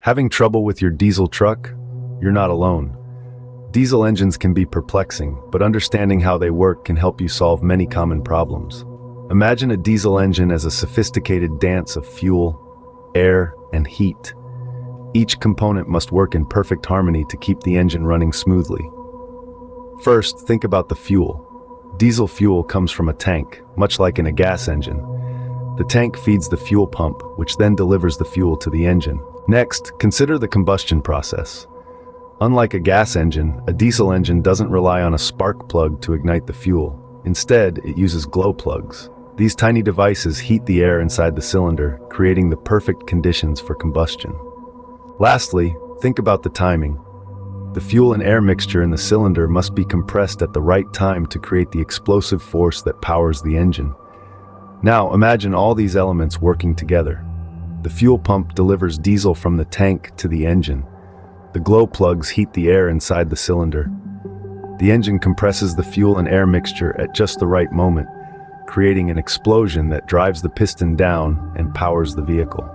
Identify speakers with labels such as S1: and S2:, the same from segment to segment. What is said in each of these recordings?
S1: Having trouble with your diesel truck? You're not alone. Diesel engines can be perplexing, but understanding how they work can help you solve many common problems. Imagine a diesel engine as a sophisticated dance of fuel, air, and heat. Each component must work in perfect harmony to keep the engine running smoothly. First, think about the fuel. Diesel fuel comes from a tank, much like in a gas engine. The tank feeds the fuel pump, which then delivers the fuel to the engine. Next, consider the combustion process. Unlike a gas engine, a diesel engine doesn't rely on a spark plug to ignite the fuel. Instead, it uses glow plugs. These tiny devices heat the air inside the cylinder, creating the perfect conditions for combustion. Lastly, think about the timing. The fuel and air mixture in the cylinder must be compressed at the right time to create the explosive force that powers the engine. Now, imagine all these elements working together. The fuel pump delivers diesel from the tank to the engine. The glow plugs heat the air inside the cylinder. The engine compresses the fuel and air mixture at just the right moment, creating an explosion that drives the piston down and powers the vehicle.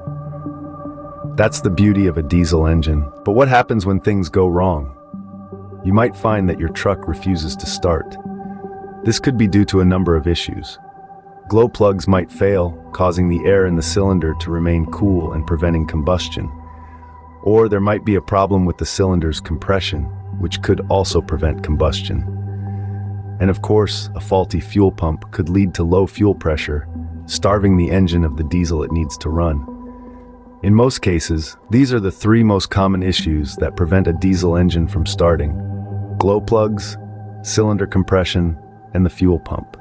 S1: That's the beauty of a diesel engine. But what happens when things go wrong? You might find that your truck refuses to start. This could be due to a number of issues. Glow plugs might fail, causing the air in the cylinder to remain cool and preventing combustion. Or there might be a problem with the cylinder's compression, which could also prevent combustion. And of course, a faulty fuel pump could lead to low fuel pressure, starving the engine of the diesel it needs to run. In most cases, these are the three most common issues that prevent a diesel engine from starting: glow plugs, cylinder compression, and the fuel pump.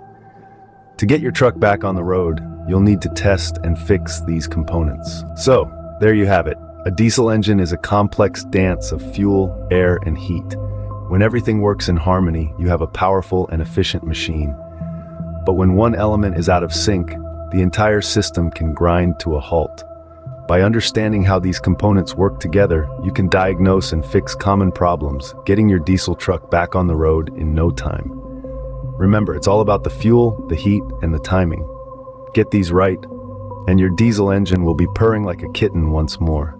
S1: To get your truck back on the road, you'll need to test and fix these components. So, there you have it. A diesel engine is a complex dance of fuel, air, and heat. When everything works in harmony, you have a powerful and efficient machine. But when one element is out of sync, the entire system can grind to a halt. By understanding how these components work together, you can diagnose and fix common problems, getting your diesel truck back on the road in no time. Remember, it's all about the fuel, the heat, and the timing. Get these right, and your diesel engine will be purring like a kitten once more.